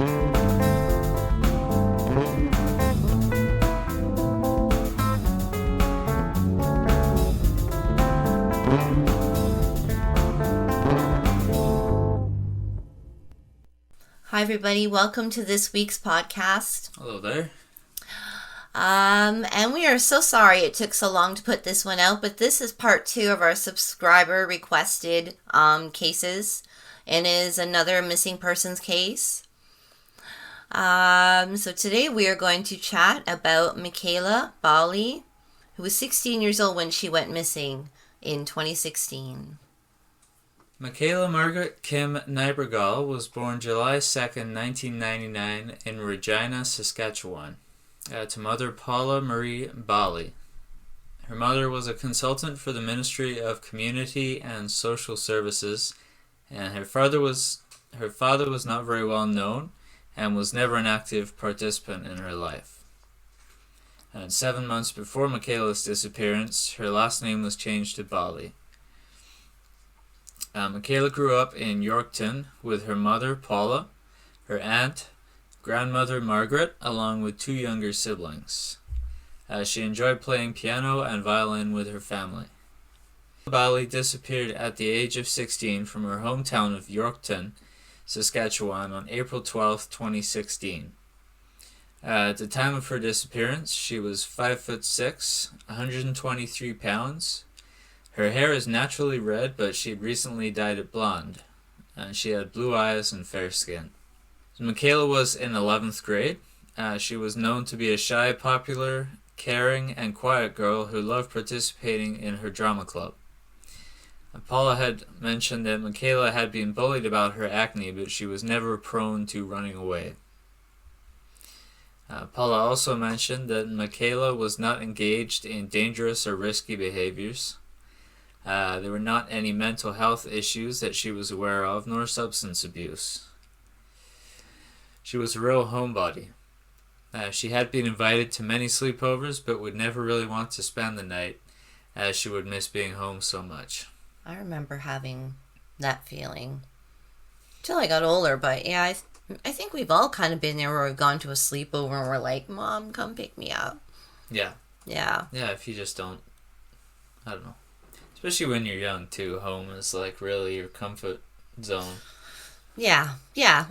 Hi everybody, welcome to this week's podcast. Hello there. And we are so sorry it took so long to put this one out, but this is part 2 of our subscriber requested cases, and is another missing persons case. So today we are going to chat about Mekayla Bali, who was 16 years old when she went missing in 2016. Mekayla Margaret Kim Nybergall was born July 2nd, 1999 in Regina, Saskatchewan, to mother Paula Marie Bali. Her mother was a consultant for the Ministry of Community and Social Services, and her father was not very well known and was never an active participant in her life. And 7 months before Mekayla's disappearance, her last name was changed to Bali. Mekayla grew up in Yorkton with her mother, Paula, her aunt, grandmother, Margaret, along with 2 younger siblings. She enjoyed playing piano and violin with her family. Bali disappeared at the age of 16 from her hometown of Yorkton, Saskatchewan, on April 12, 2016. At the time of her disappearance, she was 5'6", 123 pounds. Her hair is naturally red, but she had recently dyed it blonde, and she had blue eyes and fair skin. Mekayla was in 11th grade. She was known to be a shy, popular, caring, and quiet girl who loved participating in her drama club. Paula had mentioned that Mekayla had been bullied about her acne, but she was never prone to running away. Paula also mentioned that Mekayla was not engaged in dangerous or risky behaviors. There were not any mental health issues that she was aware of, nor substance abuse. She was a real homebody. She had been invited to many sleepovers, but would never really want to spend the night, as she would miss being home so much. I remember having that feeling till I got older, but yeah, I think we've all kind of been there where we've gone to a sleepover and we're like, Mom, come pick me up. Yeah. Yeah. Yeah, if you just don't, I don't know. Especially when you're young, too. Home is, like, really your comfort zone. Yeah,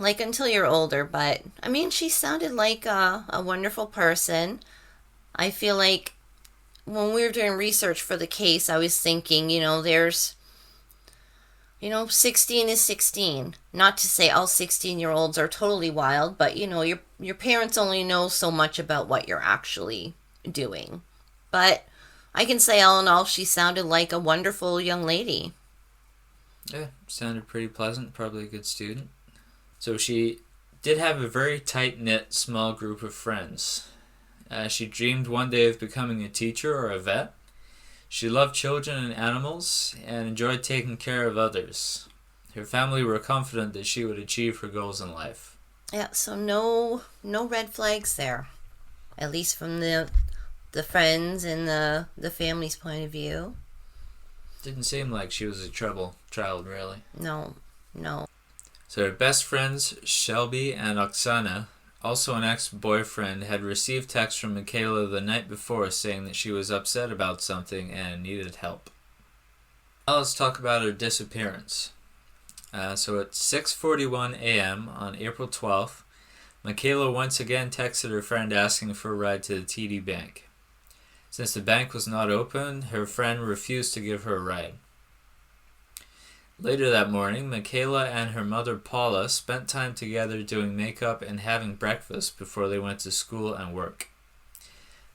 like until you're older. But, I mean, she sounded like a wonderful person. I feel like when we were doing research for the case, I was thinking, there's, 16 is 16. Not to say all 16-year-olds are totally wild, but, your parents only know so much about what you're actually doing. But I can say all in all, she sounded like a wonderful young lady. Yeah, sounded pretty pleasant, probably a good student. So she did have a very tight-knit, small group of friends. She dreamed one day of becoming a teacher or a vet. She loved children and animals and enjoyed taking care of others. Her family were confident that she would achieve her goals in life. Yeah, so no red flags there, at least from the friends and the family's point of view. Didn't seem like she was a trouble child, really. No. So her best friends, Shelby and Oksana, also an ex-boyfriend, had received texts from Mekayla the night before saying that she was upset about something and needed help. Now let's talk about her disappearance. So at 6:41 a.m. on April 12th, Mekayla once again texted her friend asking for a ride to the TD Bank. Since the bank was not open, her friend refused to give her a ride. Later that morning, Mekayla and her mother Paula spent time together doing makeup and having breakfast before they went to school and work.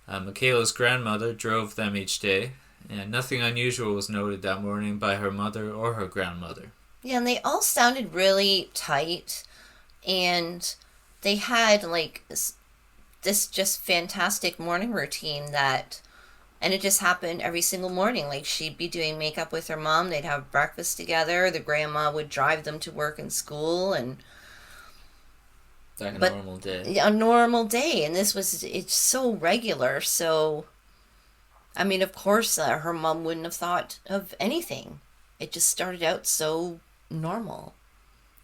Mekayla's grandmother drove them each day, and nothing unusual was noted that morning by her mother or her grandmother. Yeah, and they all sounded really tight, and they had like this just fantastic morning routine and it just happened every single morning. Like, she'd be doing makeup with her mom, they'd have breakfast together, the grandma would drive them to work and school, and like a normal day. A normal day, and it's so regular. So, I mean, of course, her mom wouldn't have thought of anything. It just started out so normal.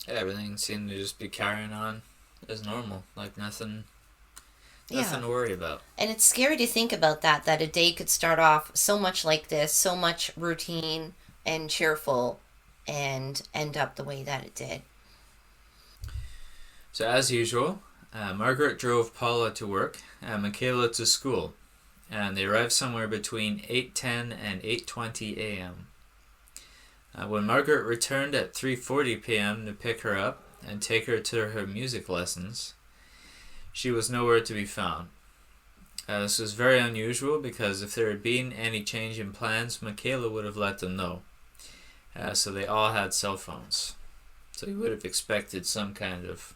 Everything seemed to just be carrying on. as normal, like nothing Yeah. to worry about. And it's scary to think about that a day could start off so much like this, so much routine and cheerful, and end up the way that it did. So as usual, Margaret drove Paula to work and Mekayla to school, and they arrived somewhere between 8:10 and 8:20 a.m. When Margaret returned at 3:40 p.m. to pick her up and take her to her music lessons, she was nowhere to be found. This was very unusual because if there had been any change in plans, Mekayla would have let them know. So they all had cell phones. So you would have expected some kind of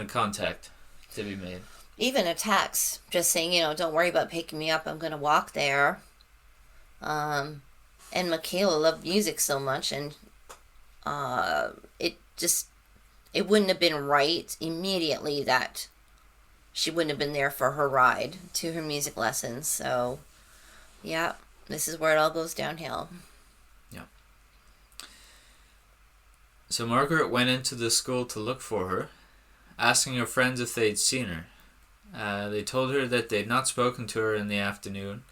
contact to be made. Even a text, just saying, don't worry about picking me up, I'm going to walk there. And Mekayla loved music so much, and it wouldn't have been right immediately that she wouldn't have been there for her ride to her music lessons. So, yeah, this is where it all goes downhill. Yeah. So Margaret went into the school to look for her, asking her friends if they'd seen her. They told her that they'd not spoken to her in the afternoon,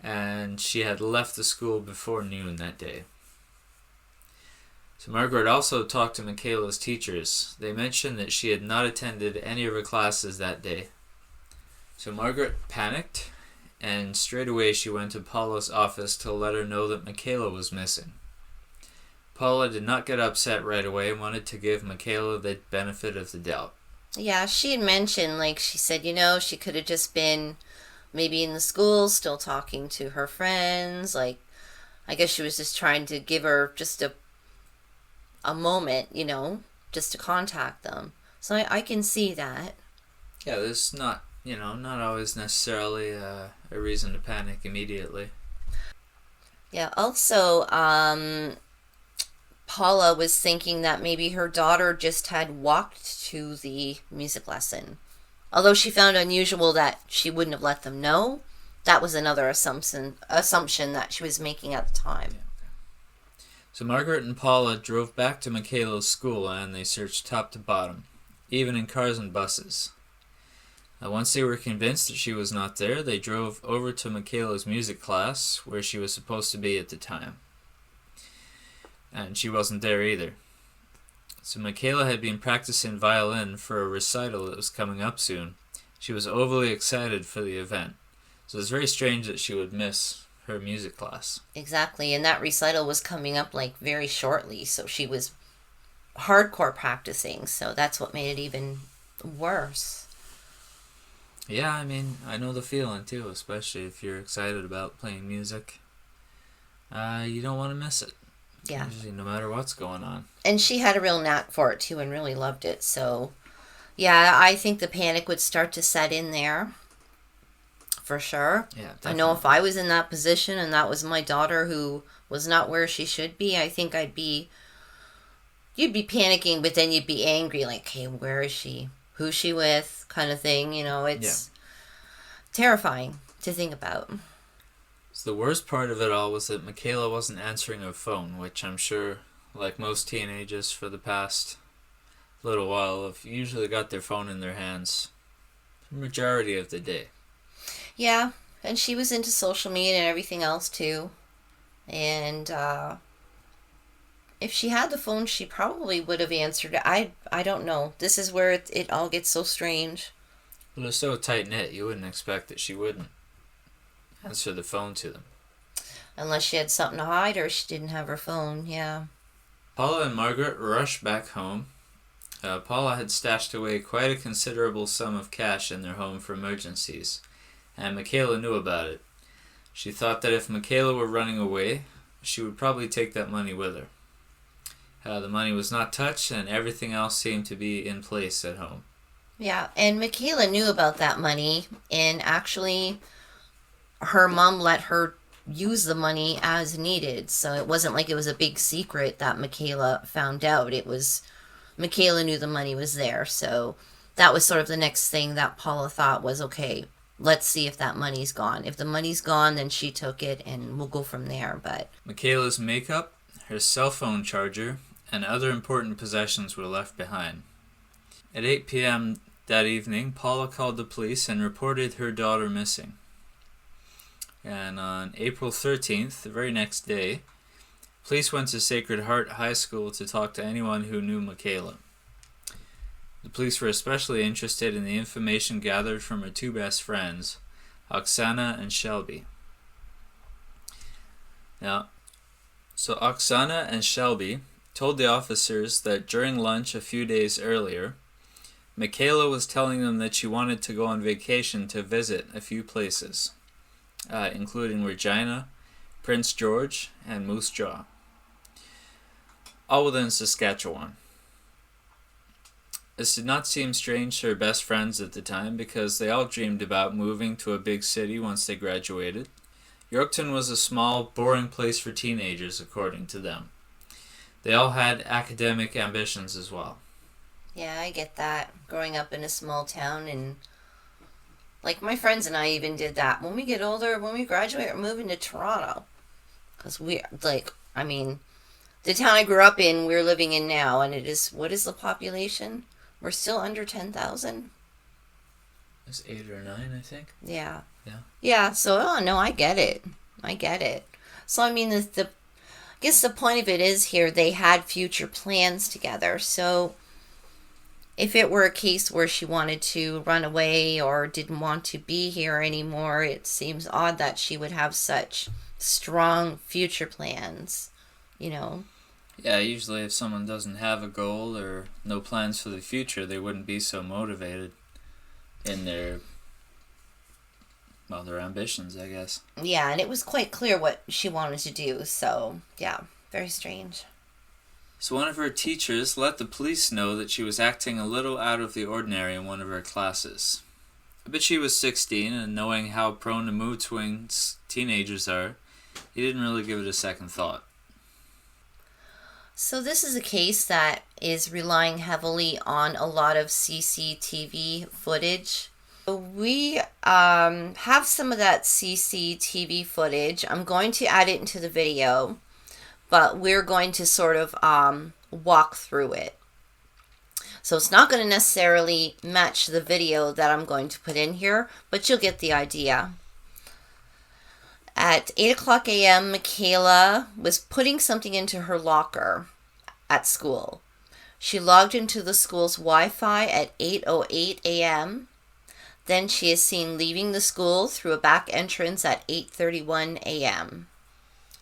and she had left the school before noon that day. So Margaret also talked to Mekayla's teachers. They mentioned that she had not attended any of her classes that day. So Margaret panicked, and straight away she went to Paula's office to let her know that Mekayla was missing. Paula did not get upset right away and wanted to give Mekayla the benefit of the doubt. Yeah, she had mentioned, she said, she could have just been maybe in the school still talking to her friends. I guess she was just trying to give her just a moment, just to contact them. So I can see that. Yeah, there's not always necessarily a reason to panic immediately. Yeah, also, Paula was thinking that maybe her daughter just had walked to the music lesson. Although she found unusual that she wouldn't have let them know, that was another assumption that she was making at the time. Yeah. So Margaret and Paula drove back to Mekayla's school and they searched top to bottom, even in cars and buses. Once they were convinced that she was not there, they drove over to Mekayla's music class, where she was supposed to be at the time. And she wasn't there either. So Mekayla had been practicing violin for a recital that was coming up soon. She was overly excited for the event. So it's very strange that she would miss her music class. Exactly, and that recital was coming up very shortly, so she was hardcore practicing, so that's what made it even worse. Yeah, I know the feeling too, especially if you're excited about playing music. You don't want to miss it. Yeah. Usually, no matter what's going on. And she had a real knack for it too and really loved it, so yeah, I think the panic would start to set in there. For sure. Yeah, definitely. I know if I was in that position and that was my daughter who was not where she should be, I think you'd be panicking, but then you'd be angry, hey, where is she? Who's she with? Kind of thing, it's terrifying to think about. So the worst part of it all was that Mekayla wasn't answering her phone, which I'm sure, like most teenagers for the past little while, have usually got their phone in their hands the majority of the day. Yeah, and she was into social media and everything else too. And if she had the phone, she probably would have answered it. I don't know. This is where it all gets so strange. Well, they're so tight-knit, you wouldn't expect that she wouldn't answer the phone to them. Unless she had something to hide or she didn't have her phone, yeah. Paula and Margaret rushed back home. Paula had stashed away quite a considerable sum of cash in their home for emergencies, and Mekayla knew about it. She thought that if Mekayla were running away, she would probably take that money with her. The money was not touched, and everything else seemed to be in place at home. Yeah, and Mekayla knew about that money, and actually her mom let her use the money as needed, so it wasn't like it was a big secret that Mekayla found out. It was, Mekayla knew the money was there, so that was sort of the next thing that Paula thought was, okay, let's see if that money's gone. If the money's gone, then she took it, and we'll go from there, but... Mekayla's makeup, her cell phone charger, and other important possessions were left behind. At 8 p.m. that evening, Paula called the police and reported her daughter missing. And on April 13th, the very next day, police went to Sacred Heart High School to talk to anyone who knew Mekayla. The police were especially interested in the information gathered from her two best friends, Oksana and Shelby. Now, so Oksana and Shelby told the officers that during lunch a few days earlier, Mekayla was telling them that she wanted to go on vacation to visit a few places, including Regina, Prince George, and Moose Jaw, all within Saskatchewan. This did not seem strange to her best friends at the time because they all dreamed about moving to a big city once they graduated. Yorkton was a small, boring place for teenagers, according to them. They all had academic ambitions as well. Yeah, I get that. Growing up in a small town, and like my friends and I even did that. When we get older, when we graduate, we're moving to Toronto. Because the town I grew up in, we're living in now, and what is the population? We're still under 10,000. It's 8 or 9, I think. Yeah. Yeah. Yeah, so, no, I get it. So, I mean, I guess the point of it is here, they had future plans together. So, if it were a case where she wanted to run away or didn't want to be here anymore, it seems odd that she would have such strong future plans, Yeah, usually if someone doesn't have a goal or no plans for the future, they wouldn't be so motivated in their ambitions, I guess. Yeah, and it was quite clear what she wanted to do, so, yeah, very strange. So one of her teachers let the police know that she was acting a little out of the ordinary in one of her classes. But she was 16, and knowing how prone to mood swings teenagers are, he didn't really give it a second thought. So this is a case that is relying heavily on a lot of CCTV footage. We have some of that CCTV footage. I'm going to add it into the video, but we're going to sort of walk through it. So it's not going to necessarily match the video that I'm going to put in here, but you'll get the idea. At 8 o'clock a.m., Mekayla was putting something into her locker at school. She logged into the school's Wi-Fi at 8:08 a.m. Then she is seen leaving the school through a back entrance at 8:31 a.m.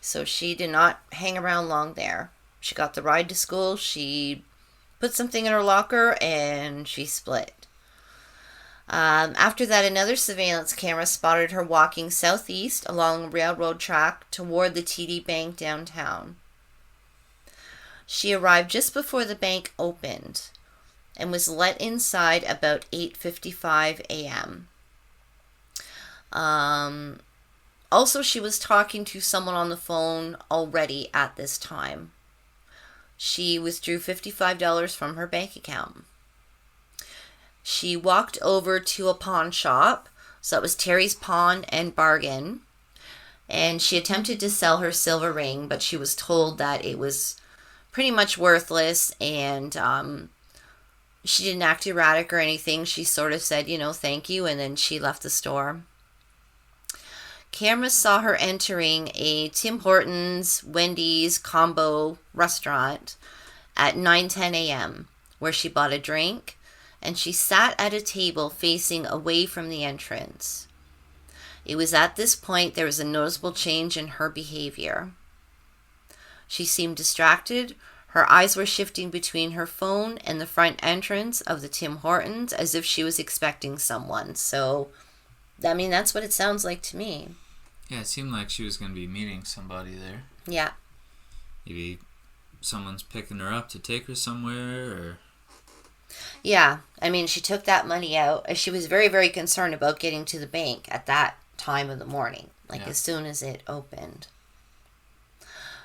So she did not hang around long there. She got the ride to school, she put something in her locker, and she split. After that, another surveillance camera spotted her walking southeast along a railroad track toward the TD Bank downtown. She arrived just before the bank opened and was let inside about 8:55 a.m. Also, she was talking to someone on the phone already at this time. She withdrew $55 from her bank account. She walked over to a pawn shop, so it was Terry's Pawn and Bargain, and she attempted to sell her silver ring, but she was told that it was pretty much worthless, and she didn't act erratic or anything. She sort of said, thank you, and then she left the store. Cameras saw her entering a Tim Hortons, Wendy's combo restaurant at 9:10 a.m., where she bought a drink, and she sat at a table facing away from the entrance. It was at this point there was a noticeable change in her behavior. She seemed distracted. Her eyes were shifting between her phone and the front entrance of the Tim Hortons as if she was expecting someone. So, that's what it sounds like to me. Yeah, it seemed like she was going to be meeting somebody there. Yeah. Maybe someone's picking her up to take her somewhere, or... Yeah, she took that money out. She was very, very concerned about getting to the bank at that time of the morning, as soon as it opened.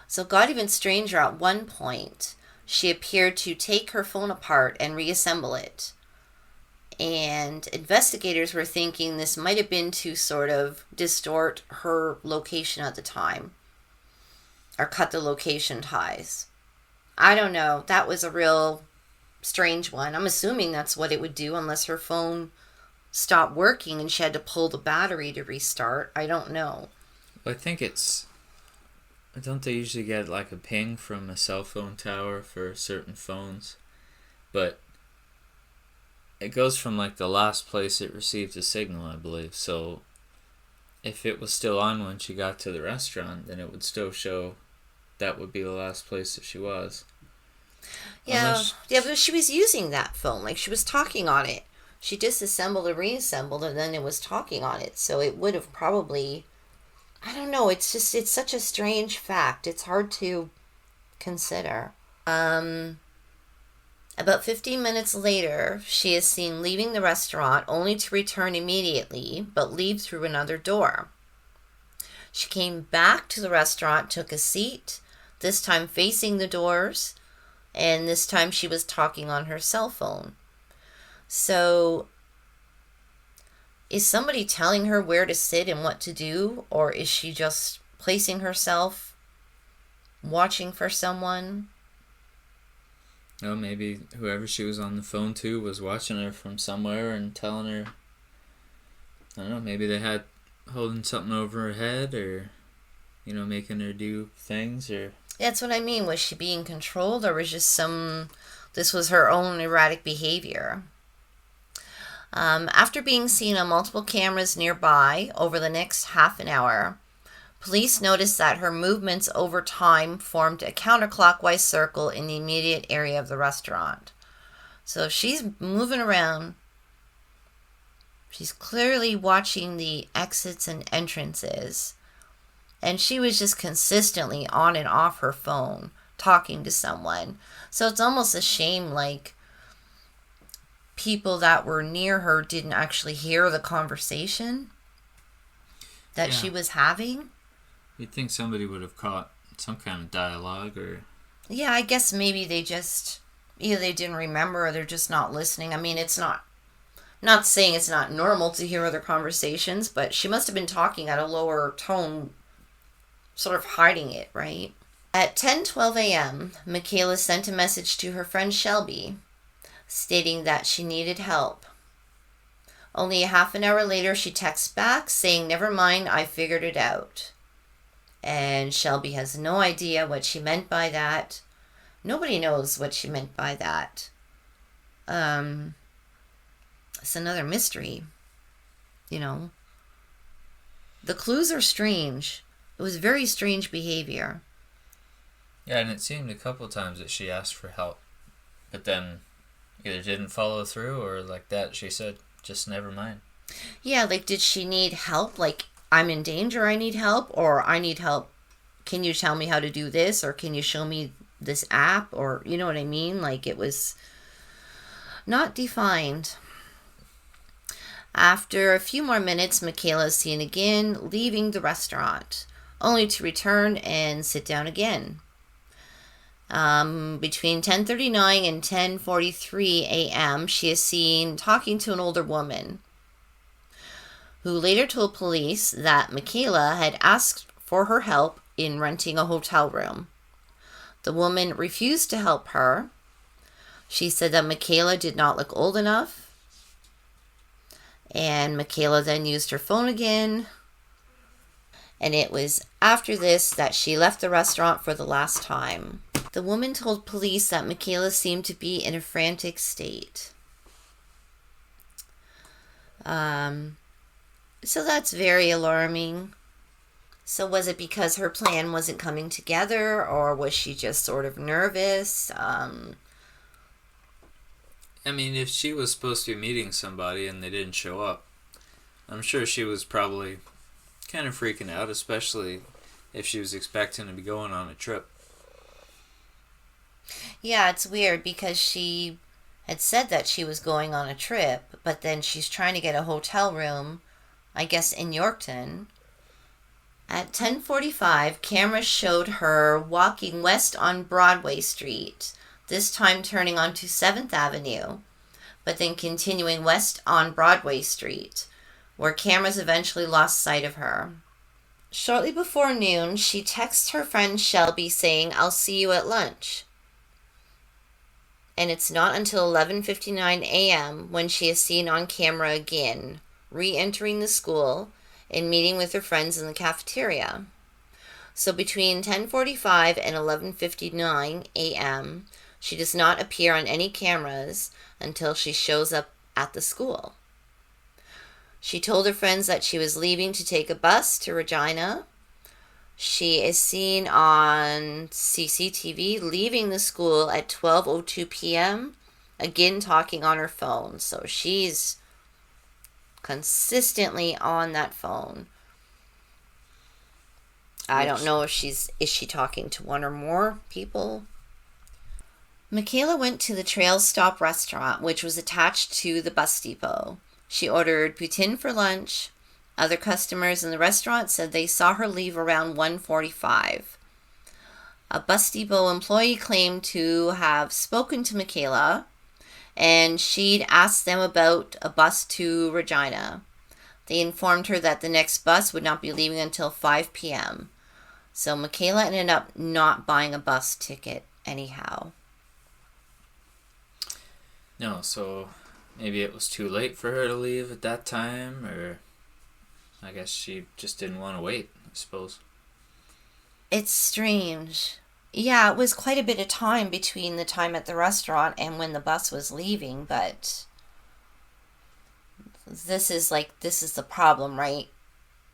So it got even stranger at one point. She appeared to take her phone apart and reassemble it. And investigators were thinking this might have been to sort of distort her location at the time, or cut the location ties. I don't know. That was a real strange one. I'm assuming that's what it would do unless her phone stopped working and she had to pull the battery to restart. I don't know. I think it's... Don't they usually get like a ping from a cell phone tower for certain phones? But it goes from like the last place it received a signal, I believe. So if it was still on when she got to the restaurant, then it would still show that would be the last place that she was. Yeah, but she was using that phone. Like, she was talking on it. She disassembled and reassembled, and then it was talking on it. So it would have probably... I don't know. It's such a strange fact. It's hard to consider. About 15 minutes later, she is seen leaving the restaurant, only to return immediately, but leave through another door. She came back to the restaurant, took a seat, this time facing the doors, and this time she was talking on her cell phone. So, is somebody telling her where to sit and what to do, or is she just placing herself, watching for someone? Oh, maybe whoever she was on the phone to was watching her from somewhere and telling her, I don't know, maybe they had holding something over her head or, making her do things or... That's what I mean. Was she being controlled, or was this was her own erratic behavior? After being seen on multiple cameras nearby over the next half an hour, police noticed that her movements over time formed a counterclockwise circle in the immediate area of the restaurant. So if she's moving around, she's clearly watching the exits and entrances. And she was just consistently on and off her phone, talking to someone. So it's almost a shame, like, people that were near her didn't actually hear the conversation that she was having. You'd think somebody would have caught some kind of dialogue or... Yeah, I guess maybe they just... Either they didn't remember or they're just not listening. I mean, it's not saying it's not normal to hear other conversations, but she must have been talking at a lower tone, sort of hiding it, right? At 10:12 a.m., Mekayla sent a message to her friend Shelby, stating that she needed help. Only a half an hour later, she texts back saying, "Never mind, I figured it out." And Shelby has no idea what she meant by that. Nobody knows what she meant by that. It's another mystery, The clues are strange. It was very strange behavior. Yeah, and it seemed a couple times that she asked for help, but then either didn't follow through or like that she said, just never mind. Yeah, like, did she need help? Like, I'm in danger, I need help, or I need help. Can you tell me how to do this, or can you show me this app, or you know what I mean? Like, it was not defined. After a few more minutes, Mekayla is seen again leaving the restaurant, only to return and sit down again. Between 10:39 and 10:43 a.m., she is seen talking to an older woman, who later told police that Mekayla had asked for her help in renting a hotel room. The woman refused to help her. She said that Mekayla did not look old enough. And Mekayla then used her phone again. And it was after this that she left the restaurant for the last time. The woman told police that Mekayla seemed to be in a frantic state. So that's very alarming. So was it because her plan wasn't coming together, or was she just sort of nervous? I mean, if she was supposed to be meeting somebody and they didn't show up, I'm sure she was probably kind of freaking out, especially if she was expecting to be going on a trip. Yeah, it's weird because she had said that she was going on a trip, but then she's trying to get a hotel room, I guess in Yorkton. At 10:45, cameras showed her walking west on Broadway Street, this time turning onto 7th Avenue, but then continuing west on Broadway Street, where cameras eventually lost sight of her. Shortly before noon, she texts her friend Shelby saying, "I'll see you at lunch." And it's not until 11:59 a.m. when she is seen on camera again, re-entering the school and meeting with her friends in the cafeteria. So between 10:45 and 11:59 a.m., she does not appear on any cameras until she shows up at the school. She told her friends that she was leaving to take a bus to Regina. She is seen on CCTV leaving the school at 12:02 p.m., again talking on her phone. So she's consistently on that phone. I don't know if is she talking to one or more people? Mekayla went to the Trail Stop restaurant, which was attached to the bus depot. She ordered poutine for lunch. Other customers in the restaurant said they saw her leave around 1:45. A bus depot employee claimed to have spoken to Mekayla, and she'd asked them about a bus to Regina. They informed her that the next bus would not be leaving until 5 p.m. So Mekayla ended up not buying a bus ticket anyhow. No, so maybe it was too late for her to leave at that time, or I guess she just didn't want to wait, I suppose. It's strange. Yeah, it was quite a bit of time between the time at the restaurant and when the bus was leaving, but this is the problem, right?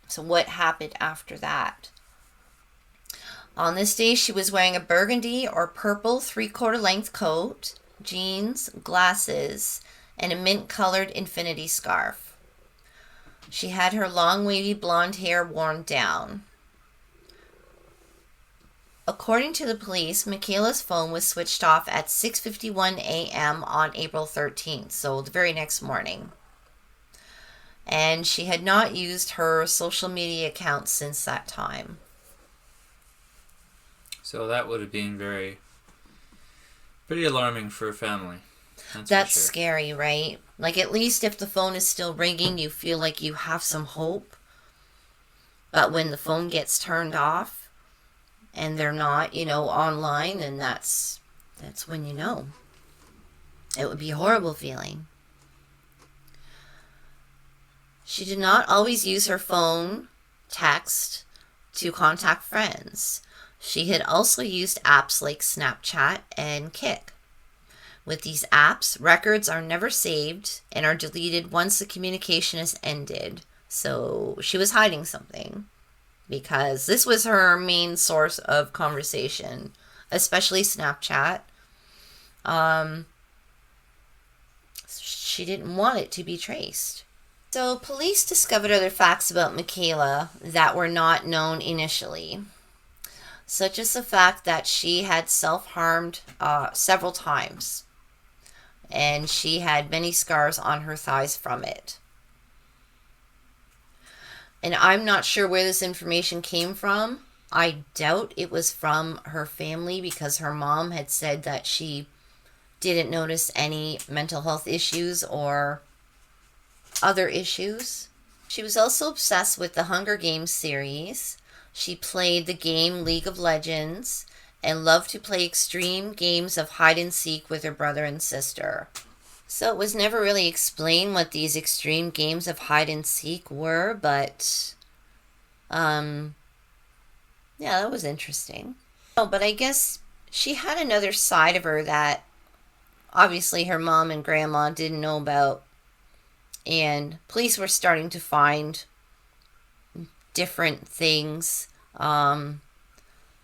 So what happened after that? On this day, she was wearing a burgundy or purple 3/4 length coat, jeans, glasses, and a mint-colored infinity scarf. She had her long wavy blonde hair worn down. According to the police, Mekayla's phone was switched off at 6:51 a.m. on April 13th, so the very next morning. And she had not used her social media account since that time. So that would have been pretty alarming for a family. That's for sure. Scary, right? Like, at least if the phone is still ringing, you feel like you have some hope. But when the phone gets turned off and they're not, online, then that's when you know. It would be a horrible feeling. She did not always use her phone, text, to contact friends. She had also used apps like Snapchat and Kik. With these apps, records are never saved and are deleted once the communication is ended. So she was hiding something, because this was her main source of conversation, especially Snapchat. She didn't want it to be traced. So police discovered other facts about Mekayla that were not known initially, such as the fact that she had self-harmed several times, and she had many scars on her thighs from it. And I'm not sure where this information came from. I doubt it was from her family, because her mom had said that she didn't notice any mental health issues or other issues. She was also obsessed with the Hunger Games series. She played the game League of Legends and loved to play extreme games of hide and seek with her brother and sister. So it was never really explained what these extreme games of hide and seek were, but yeah, that was interesting. Oh, but I guess she had another side of her that obviously her mom and grandma didn't know about, and police were starting to find different things out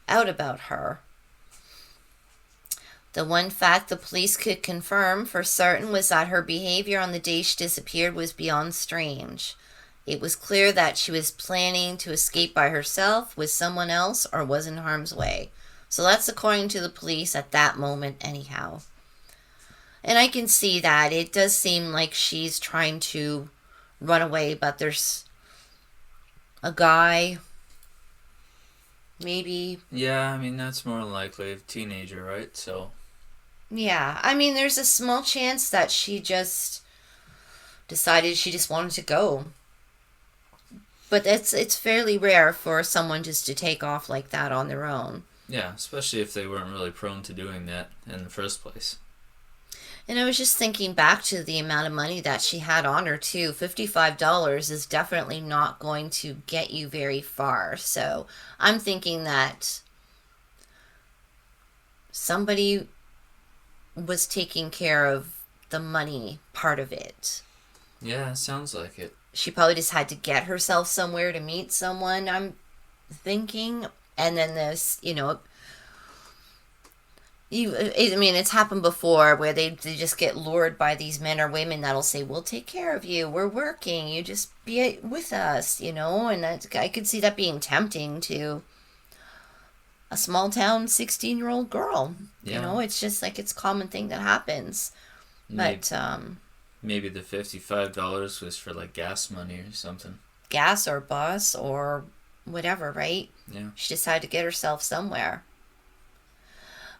about her. The one fact the police could confirm for certain was that her behavior on the day she disappeared was beyond strange. It was clear that she was planning to escape by herself, with someone else, or was in harm's way. So that's according to the police at that moment anyhow. And I can see that. It does seem like she's trying to run away, but there's a guy, maybe. Yeah, I mean, that's more likely a teenager, right? So. Yeah, I mean, there's a small chance that she just decided she just wanted to go. But it's fairly rare for someone just to take off like that on their own. Yeah, especially if they weren't really prone to doing that in the first place. And I was just thinking back to the amount of money that she had on her, too. $55 is definitely not going to get you very far. So I'm thinking that somebody was taking care of the money part of it. Yeah, sounds like it. She probably just had to get herself somewhere to meet someone, I'm thinking. And then this, it's happened before where they just get lured by these men or women that'll say, we'll take care of you, we're working, you just be with us, and I could see that being tempting to a small town 16-year-old girl. Yeah. It's just like it's a common thing that happens. But maybe the $55 was for like gas money or something. Gas or bus or whatever, right? Yeah. She decided to get herself somewhere.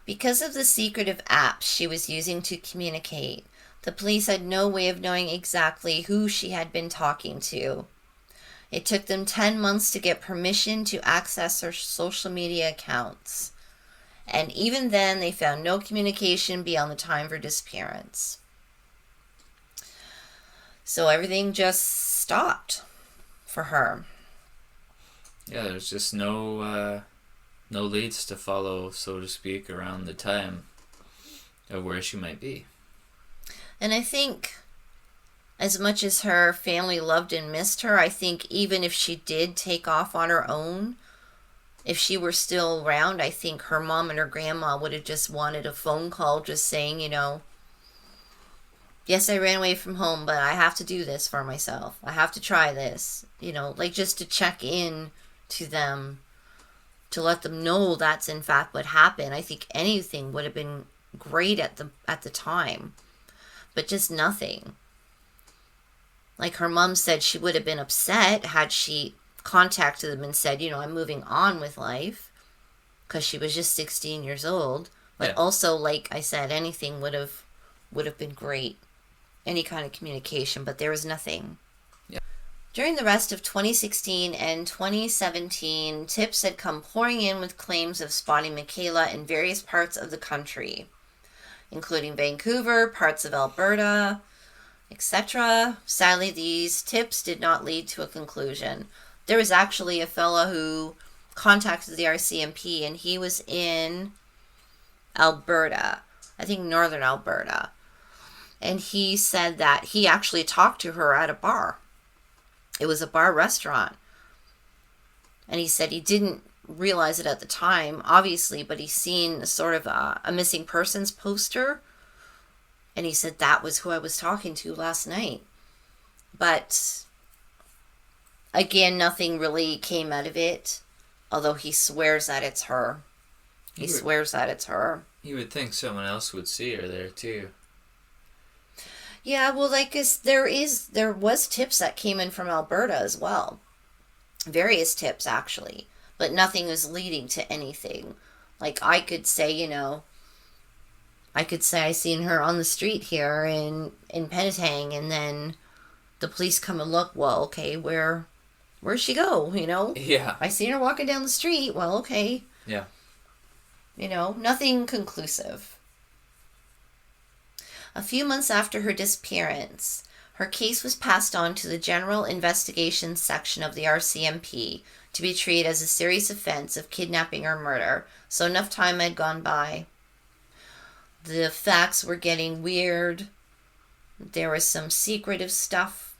Because of the secretive apps she was using to communicate, the police had no way of knowing exactly who she had been talking to. It took them 10 months to get permission to access her social media accounts. And even then, they found no communication beyond the time of her disappearance. So everything just stopped for her. Yeah, there's just no leads to follow, so to speak, around the time of where she might be. And I think as much as her family loved and missed her, I think even if she did take off on her own, if she were still around, I think her mom and her grandma would have just wanted a phone call just saying, yes, I ran away from home, but I have to do this for myself. I have to try this, just to check in to them, to let them know that's in fact what happened. I think anything would have been great at the time, but just nothing. Like her mom said, she would have been upset had she contacted them and said, I'm moving on with life, because she was just 16 years old. But also, like I said, anything would have been great. Any kind of communication, but there was nothing. Yeah. During the rest of 2016 and 2017, tips had come pouring in with claims of spotting Mekayla in various parts of the country, including Vancouver, parts of Alberta, etc. Sadly, these tips did not lead to a conclusion. There was actually a fella who contacted the RCMP, and he was in Alberta, I think northern Alberta. And he said that he actually talked to her at a bar. It was a bar restaurant. And he said he didn't realize it at the time, obviously, but he seen sort of a missing persons poster. And he said that was who I was talking to last night. But again, nothing really came out of it. Although he swears that it's her. He swears that it's her. You would think someone else would see her there too. Yeah, well, there was tips that came in from Alberta as well. Various tips, actually. But nothing was leading to anything. Like, I could say, I seen her on the street here in Penetang, and then the police come and look, well, okay, where'd she go, Yeah. I seen her walking down the street, well, okay. Yeah. Nothing conclusive. A few months after her disappearance, her case was passed on to the General Investigations Section of the RCMP to be treated as a serious offense of kidnapping or murder, so enough time had gone by. The facts were getting weird. There was some secretive stuff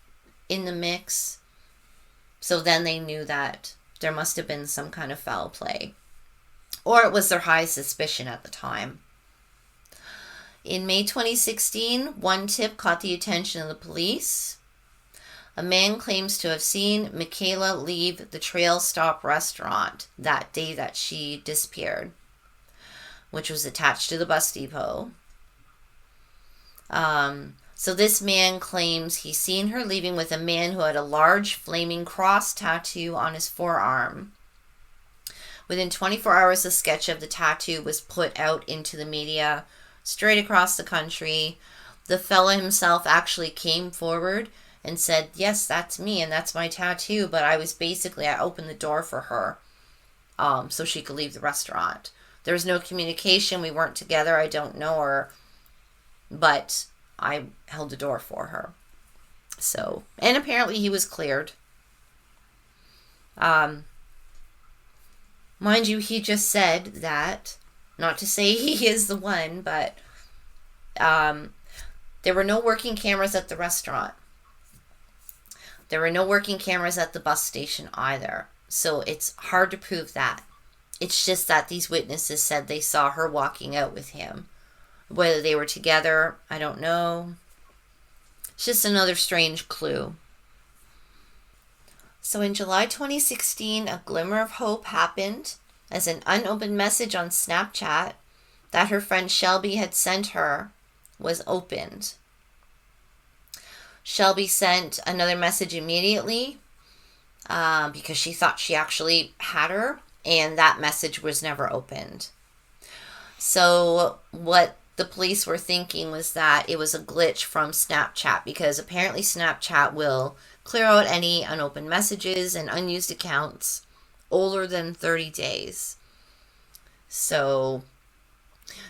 in the mix. So then they knew that there must have been some kind of foul play. Or it was their highest suspicion at the time. In May 2016, one tip caught the attention of the police. A man claims to have seen Mekayla leave the Trail Stop restaurant that day that she disappeared, which was attached to the bus depot. So this man claims he's seen her leaving with a man who had a large flaming cross tattoo on his forearm. Within 24 hours, a sketch of the tattoo was put out into the media straight across the country. The fella himself actually came forward and said, yes, that's me and that's my tattoo, but I opened the door for her so she could leave the restaurant. There was no communication. We weren't together. I don't know her. but I held the door for her. So, and apparently he was cleared. Mind you, he just said that, not to say he is the one, but there were no working cameras at the restaurant. There were no working cameras at the bus station either. So it's hard to prove that. It's just that these witnesses said they saw her walking out with him. Whether they were together, I don't know. It's just another strange clue. So in July 2016, a glimmer of hope happened as an unopened message on Snapchat that her friend Shelby had sent her was opened. Shelby sent another message immediately because she thought she actually had her, and that message was never opened. So what the police were thinking was that it was a glitch from Snapchat, because apparently Snapchat will clear out any unopened messages and unused accounts older than 30 days. So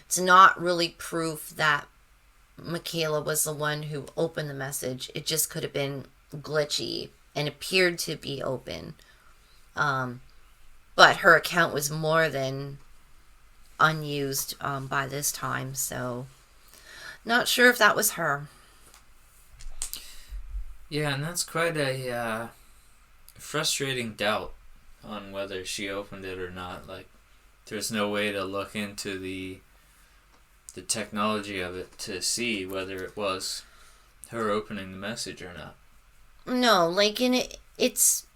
it's not really proof that Mekayla was the one who opened the message. It just could have been glitchy and appeared to be open. But her account was more than unused by this time, so not sure if that was her. Yeah, and that's quite a frustrating doubt on whether she opened it or not. Like, there's no way to look into the technology of it to see whether it was her opening the message or not. No, like it's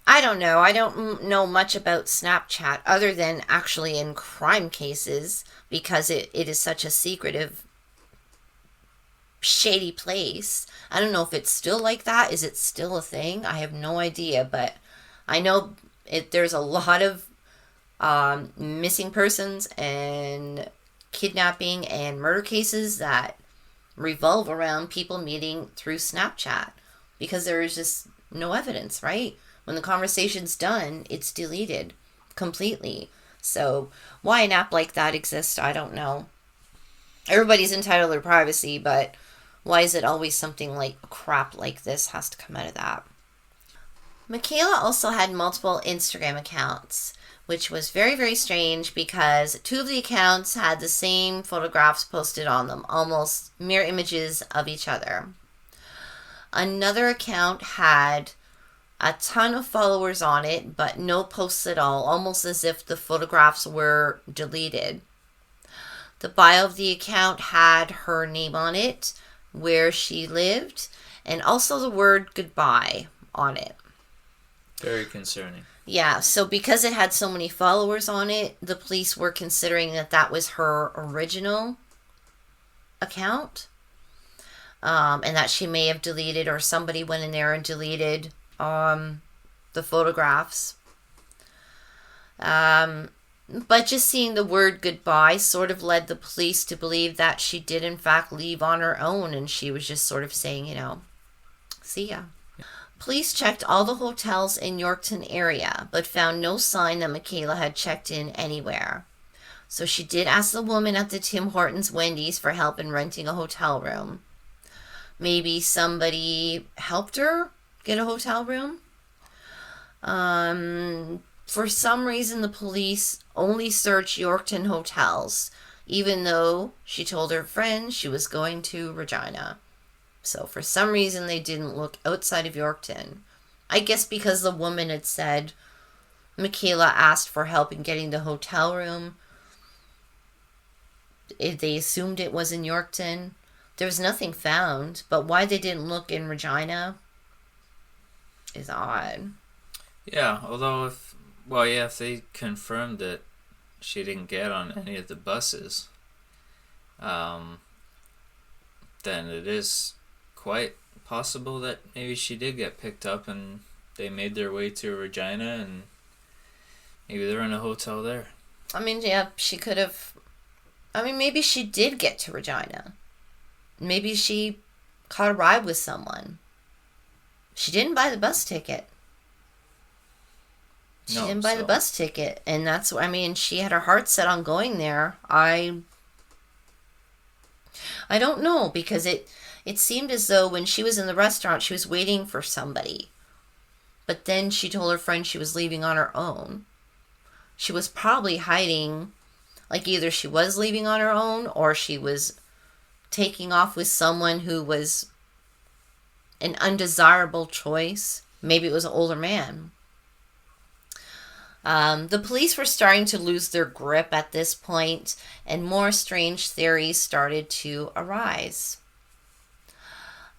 I don't know. I don't know much about Snapchat other than actually in crime cases, because it is such a secretive, shady place. I don't know if it's still like that. Is it still a thing? I have no idea, but I know there's a lot of missing persons and kidnapping and murder cases that revolve around people meeting through Snapchat, because there is just no evidence, right? When the conversation's done, it's deleted completely. So why an app like that exists, I don't know. Everybody's entitled to their privacy, but why is it always something like crap like this has to come out of that? Mekayla also had multiple Instagram accounts, which was very, very strange because two of the accounts had the same photographs posted on them, almost mirror images of each other. Another account had a ton of followers on it, but no posts at all, almost as if the photographs were deleted. The bio of the account had her name on it, where she lived, and also the word goodbye on it. Very concerning. Yeah, so because it had so many followers on it, the police were considering that that was her original account, and that she may have deleted, or somebody went in there and deleted the photographs. But just seeing the word goodbye sort of led the police to believe that she did in fact leave on her own, and she was just sort of saying, see ya. Police checked all the hotels in Yorkton area, but found no sign that Mekayla had checked in anywhere. So she did ask the woman at the Tim Hortons Wendy's for help in renting a hotel room. Maybe somebody helped her get a hotel room. For some reason, the police only searched Yorkton hotels, even though she told her friend she was going to Regina. So for some reason, they didn't look outside of Yorkton. I guess because the woman had said Mekayla asked for help in getting the hotel room. They assumed it was in Yorkton. There was nothing found, but why they didn't look in Regina is odd. Yeah, although if they confirmed that she didn't get on any of the buses, then it is quite possible that maybe she did get picked up and they made their way to Regina, and maybe they're in a hotel there. I mean, yeah, she could have. I mean, maybe she did get to Regina. Maybe she caught a ride with someone. She didn't buy the bus ticket. She didn't buy the bus ticket, and that's, I mean, she had her heart set on going there. I don't know, because it seemed as though when she was in the restaurant, she was waiting for somebody. But then she told her friend she was leaving on her own. She was probably hiding, like either she was leaving on her own or she was taking off with someone who was an undesirable choice. Maybe it was an older man. The police were starting to lose their grip at this point, and more strange theories started to arise.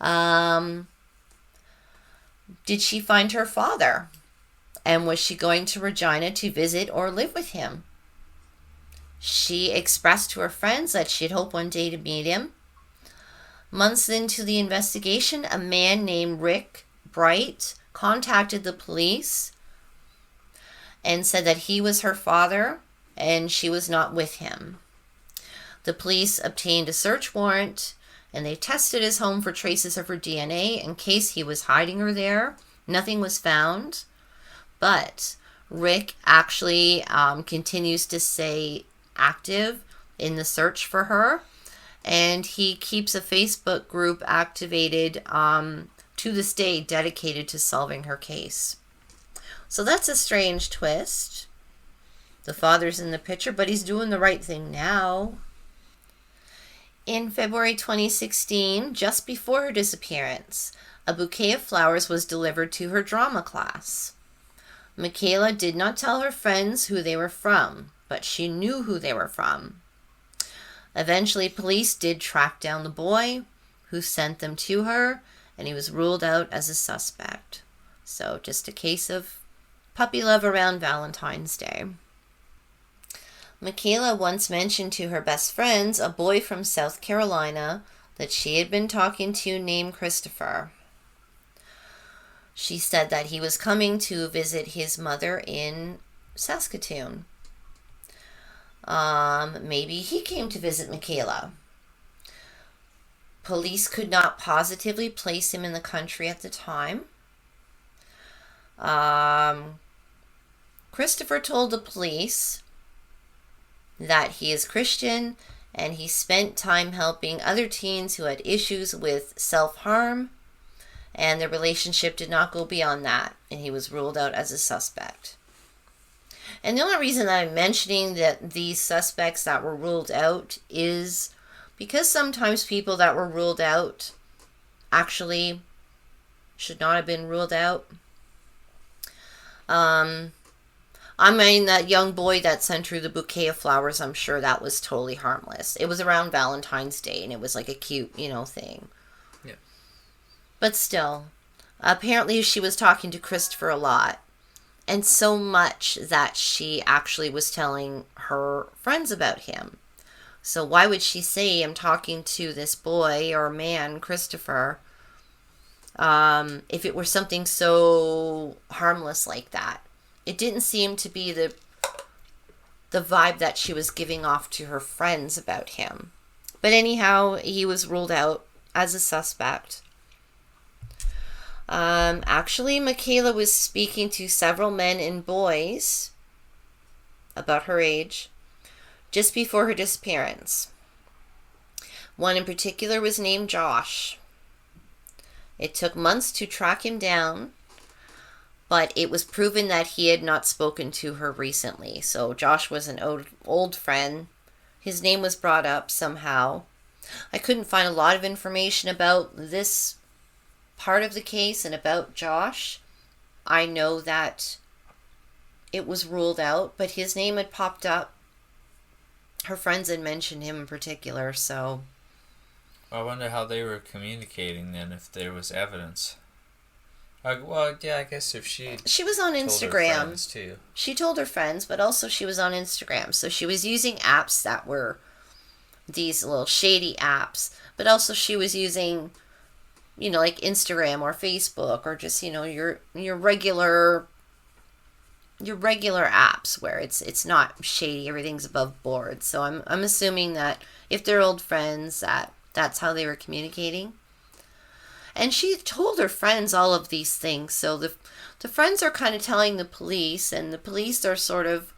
Did she find her father? And was she going to Regina to visit or live with him? She expressed to her friends that she'd hope one day to meet him. Months into the investigation, a man named Rick Bright contacted the police and said that he was her father and she was not with him. The police obtained a search warrant and they tested his home for traces of her DNA in case he was hiding her there. Nothing was found, but Rick actually continues to stay active in the search for her, and he keeps a Facebook group activated to this day dedicated to solving her case. So that's a strange twist. The father's in the picture, but he's doing the right thing now. In February 2016, just before her disappearance, a bouquet of flowers was delivered to her drama class. Mekayla did not tell her friends who they were from, but she knew who they were from. Eventually, police did track down the boy who sent them to her, and he was ruled out as a suspect. So just a case of puppy love around Valentine's Day. Mekayla once mentioned to her best friends a boy from South Carolina that she had been talking to named Christopher. She said that he was coming to visit his mother in Saskatchewan. Maybe he came to visit Mekayla. Police could not positively place him in the country at the time. Christopher told the police that he is Christian and he spent time helping other teens who had issues with self-harm, and the relationship did not go beyond that, and he was ruled out as a suspect. And the only reason that I'm mentioning that these suspects that were ruled out is because sometimes people that were ruled out actually should not have been ruled out. I mean, that young boy that sent her the bouquet of flowers, I'm sure that was totally harmless. It was around Valentine's Day, and it was like a cute, thing. Yeah. But still, apparently she was talking to Christopher a lot. And so much that she actually was telling her friends about him. So why would she say, I'm talking to this boy or man, Christopher, if it were something so harmless like that? It didn't seem to be the vibe that she was giving off to her friends about him. But anyhow, he was ruled out as a suspect. Actually, Mekayla was speaking to several men and boys about her age just before her disappearance. One in particular was named Josh. It took months to track him down, but it was proven that he had not spoken to her recently. So Josh was an old friend. His name was brought up somehow. I couldn't find a lot of information about this part of the case and about Josh. I know that it was ruled out, but his name had popped up. Her friends had mentioned him in particular, so I wonder how they were communicating then, if there was evidence. I guess if she was on told Instagram. Her friends too. She told her friends, but also she was on Instagram. So she was using apps that were these little shady apps, but also she was using, like Instagram or Facebook or just, your regular apps where it's not shady, everything's above board. So I'm assuming that if they're old friends, that's how they were communicating. And she told her friends all of these things. So the friends are kind of telling the police, and the police are sort of,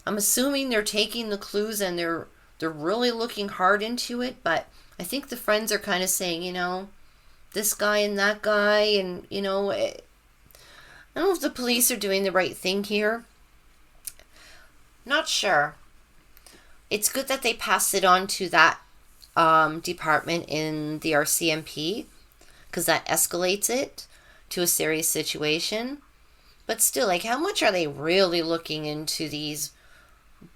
I'm assuming they're taking the clues and they're really looking hard into it, but I think the friends are kind of saying, this guy and that guy, and, I don't know if the police are doing the right thing here. Not sure. It's good that they passed it on to that department in the RCMP, because that escalates it to a serious situation. But still, like, how much are they really looking into these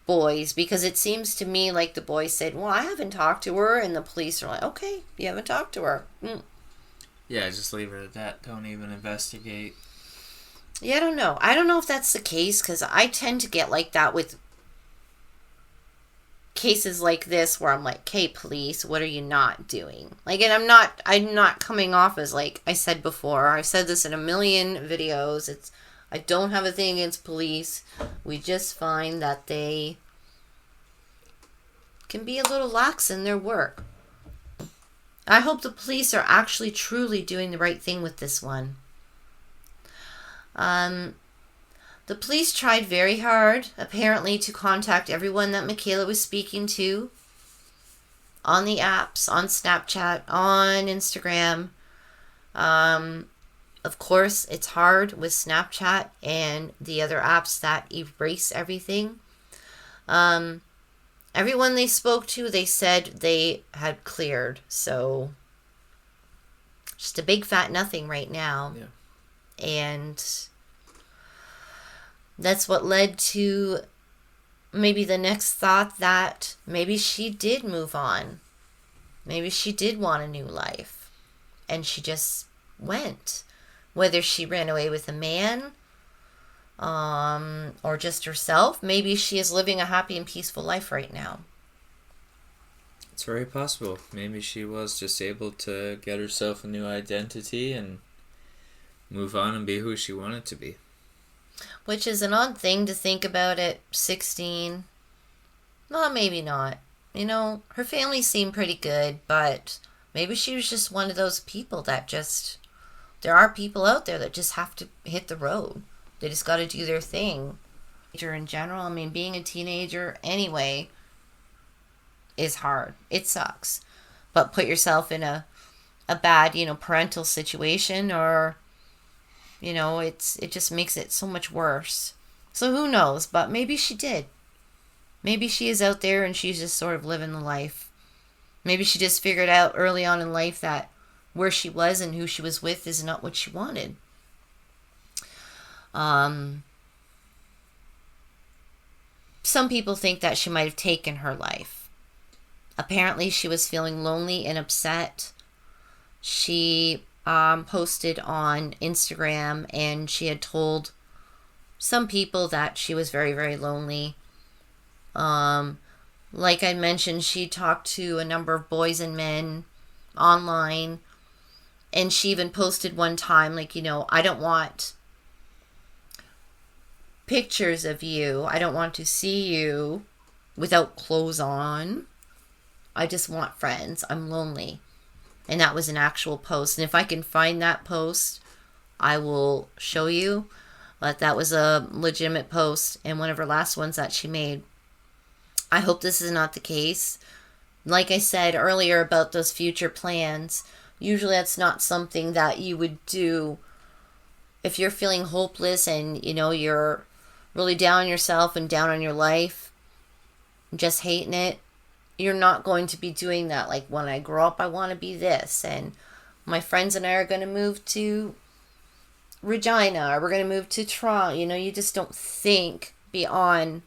boys? Because it seems to me like the boys said, well, I haven't talked to her, and the police are like, okay, you haven't talked to her. Yeah, just leave it at that. Don't even investigate. Yeah, I don't know if that's the case, because I tend to get like that with cases like this where I'm like, hey, police, what are you not doing? Like, and I'm not coming off as, like I said before, I've said this in a million videos, I don't have a thing against police. We just find that they can be a little lax in their work. I hope the police are actually truly doing the right thing with this one. The police tried very hard, apparently, to contact everyone that Mekayla was speaking to on the apps, on Snapchat, on Instagram. Of course, it's hard with Snapchat and the other apps that erase everything. Everyone they spoke to, they said they had cleared. So, just a big fat nothing right now. Yeah. And that's what led to maybe the next thought that maybe she did move on. Maybe she did want a new life. And she just went. Whether she ran away with a man or just herself, maybe she is living a happy and peaceful life right now. It's very possible. Maybe she was just able to get herself a new identity and move on and be who she wanted to be. Which is an odd thing to think about at 16. Well, maybe not. Her family seemed pretty good, but maybe she was just one of those people that just... There are people out there that just have to hit the road. They just got to do their thing. In general, being a teenager anyway is hard. It sucks. But put yourself in a bad, parental situation or... it just makes it so much worse. So who knows? But maybe she did. Maybe she is out there and she's just sort of living the life. Maybe she just figured out early on in life that where she was and who she was with is not what she wanted. Some people think that she might have taken her life. Apparently she was feeling lonely and upset. She posted on Instagram and she had told some people that she was very, very lonely. Like I mentioned, she talked to a number of boys and men online, and she even posted one time, like, I don't want pictures of you. I don't want to see you without clothes on. I just want friends. I'm lonely. And that was an actual post. And if I can find that post, I will show you. But that was a legitimate post and one of her last ones that she made. I hope this is not the case. Like I said earlier about those future plans, usually that's not something that you would do if you're feeling hopeless and, you're really down on yourself and down on your life, just hating it. You're not going to be doing that. Like, when I grow up, I want to be this. And my friends and I are going to move to Regina, or we're going to move to Toronto. You just don't think beyond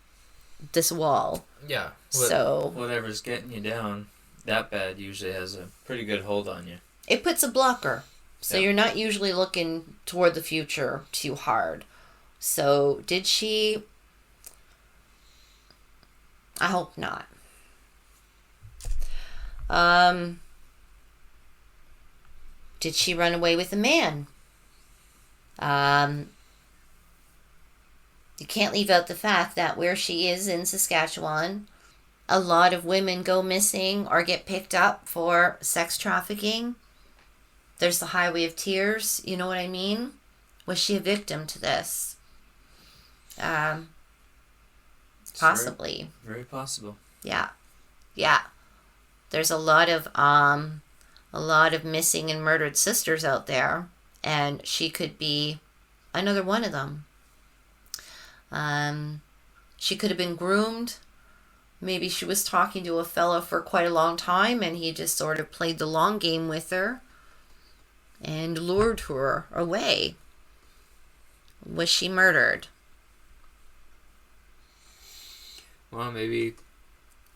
this wall. Yeah. So whatever's getting you down that bad usually has a pretty good hold on you. It puts a blocker. So yeah. You're not usually looking toward the future too hard. So did she? I hope not. Did she run away with a man? You can't leave out the fact that where she is in Saskatchewan, a lot of women go missing or get picked up for sex trafficking. There's the Highway of Tears, you know what I mean? Was she a victim to this? Possibly. Very, very possible. Yeah. There's a lot of missing and murdered sisters out there, and she could be another one of them. She could have been groomed. Maybe she was talking to a fellow for quite a long time, and he just sort of played the long game with her and lured her away. Was she murdered? Well, maybe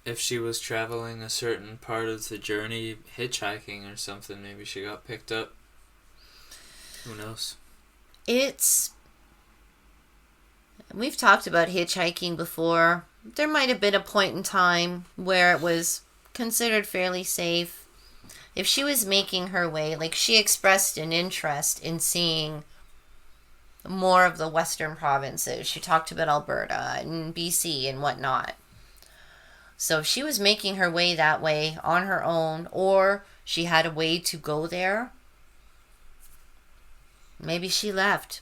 if she was traveling a certain part of the journey, hitchhiking or something, maybe she got picked up. Who knows? We've talked about hitchhiking before. There might have been a point in time where it was considered fairly safe. If she was making her way, like she expressed an interest in seeing more of the western provinces. She talked about Alberta and BC and whatnot. So if she was making her way that way on her own, or she had a way to go there, maybe she left.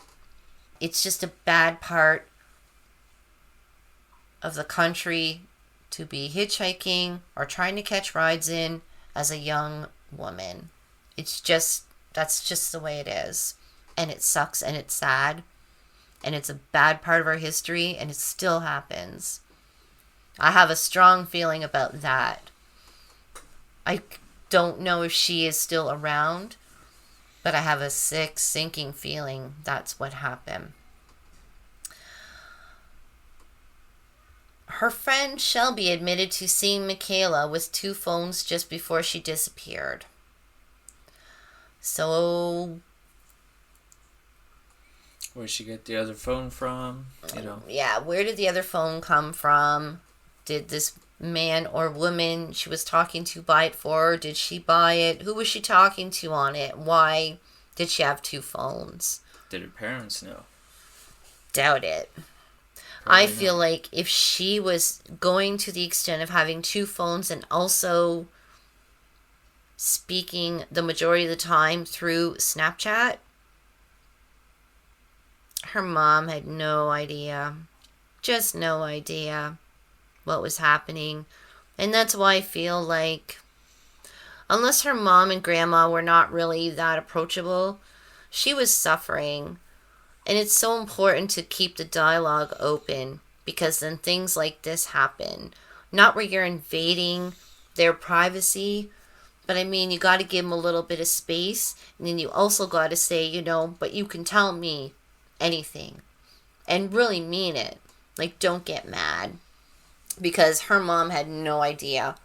It's just a bad part of the country to be hitchhiking or trying to catch rides in as a young woman. That's just the way it is. And it sucks and it's sad. And it's a bad part of our history, and it still happens. I have a strong feeling about that. I don't know if she is still around, but I have a sick, sinking feeling that's what happened. Her friend Shelby admitted to seeing Mekayla with 2 phones just before she disappeared. So, where'd she get the other phone from? Yeah, where did the other phone come from? Did this man or woman she was talking to buy it for her? Did she buy it? Who was she talking to on it? Why did she have 2 phones? Did her parents know? Doubt it. I feel like if she was going to the extent of having 2 phones and also speaking the majority of the time through Snapchat, her mom had no idea. Just no idea what was happening. And that's why I feel like, unless her mom and grandma were not really that approachable, she was suffering. And it's so important to keep the dialogue open, because then things like this happen. Not where you're invading their privacy, but I mean, you got to give them a little bit of space. And then you also got to say, but you can tell me anything. And really mean it. Like, don't get mad. Because her mom had no idea.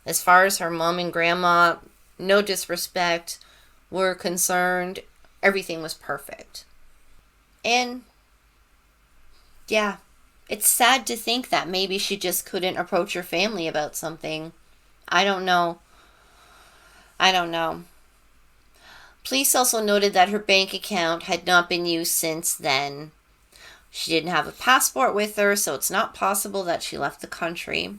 As far as her mom and grandma, no disrespect, were concerned, everything was perfect. And, yeah, it's sad to think that maybe she just couldn't approach her family about something. I don't know. Police also noted that her bank account had not been used since then. She didn't have a passport with her, so it's not possible that she left the country.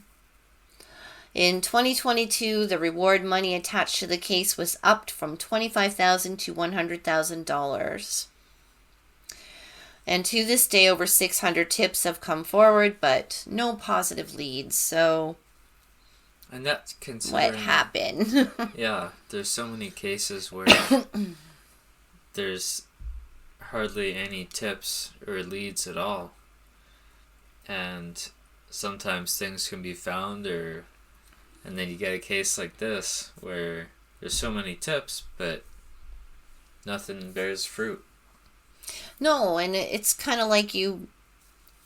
In 2022, the reward money attached to the case was upped from $25,000 to $100,000. And to this day, over 600 tips have come forward, but no positive leads. So, and that's considering what happened? Yeah, there's so many cases where there's hardly any tips or leads at all. And sometimes things can be found, and then you get a case like this where there's so many tips, but nothing bears fruit. No, and it's kind of like you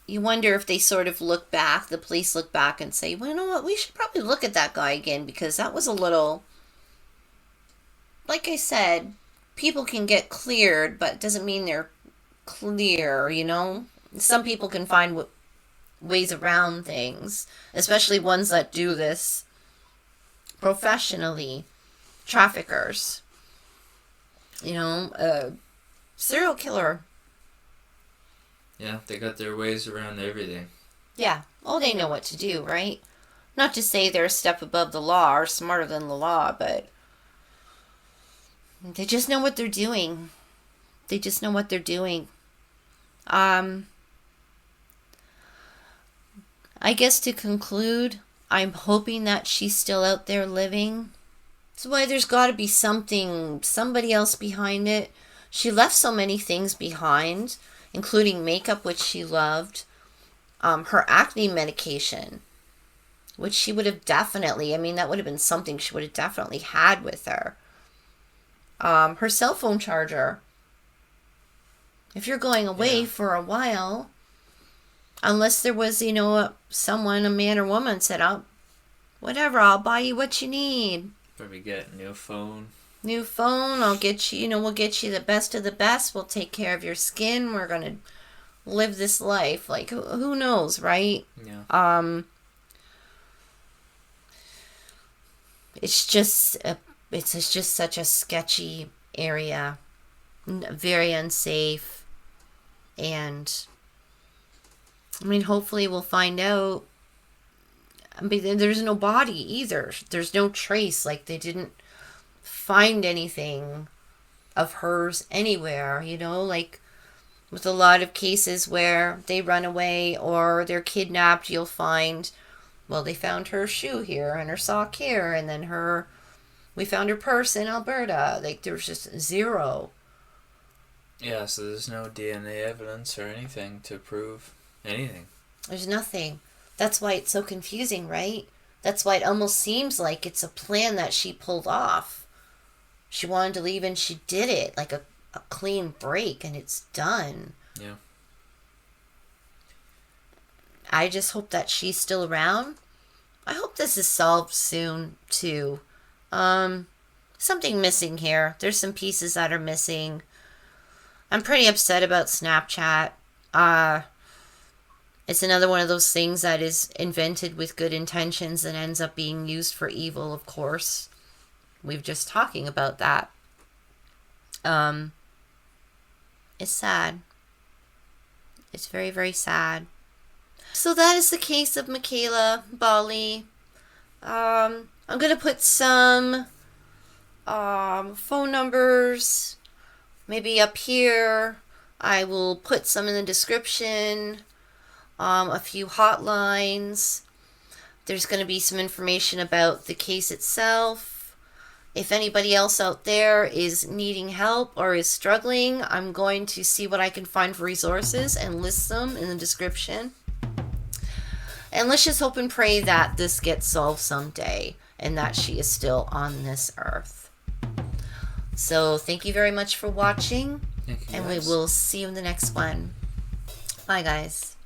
wonder if they sort of look back, the police look back and say, well, you know what, we should probably look at that guy again, because that was a little, like I said, people can get cleared, but it doesn't mean they're clear, Some people can find ways around things, especially ones that do this professionally. Traffickers, serial killer. Yeah, they got their ways around everything. Yeah, they know what to do, right? Not to say they're a step above the law or smarter than the law, but they just know what they're doing. I guess to conclude, I'm hoping that she's still out there living. That's why there's got to be somebody else behind it. She left so many things behind, including makeup, which she loved, her acne medication, which she would have definitely, that would have been something she would have definitely had with her. Her cell phone charger. If you're going away for a while, unless there was, someone, a man or woman said, whatever, I'll buy you what you need. Probably get a new phone. New phone, I'll get you, we'll get you the best of the best. We'll take care of your skin. We're going to live this life. Like, who knows, right? Yeah. It's just such a sketchy area. Very unsafe. And, hopefully we'll find out. There's no body either. There's no trace. Like, they didn't find anything of hers anywhere, like with a lot of cases where they run away or they're kidnapped, you'll find, well, they found her shoe here and her sock here, and then we found her purse in Alberta. Like, there was just zero. Yeah, so there's no DNA evidence or anything to prove anything. There's nothing. That's why it's so confusing, right? That's why it almost seems like it's a plan that she pulled off. She wanted to leave and she did it, like a clean break, and it's done. Yeah. I just hope that she's still around. I hope this is solved soon, too. Something missing here. There's some pieces that are missing. I'm pretty upset about Snapchat. It's another one of those things that is invented with good intentions and ends up being used for evil, of course. We've just talking about that. It's sad. It's very, very sad. So that is the case of Mekayla, Bali. I'm going to put some phone numbers maybe up here. I will put some in the description. A few hotlines. There's going to be some information about the case itself. If anybody else out there is needing help or is struggling, I'm going to see what I can find for resources and list them in the description. And let's just hope and pray that this gets solved someday and that she is still on this earth. So thank you very much for watching. Thank you, and guys. we will see you in the next one. Bye, guys.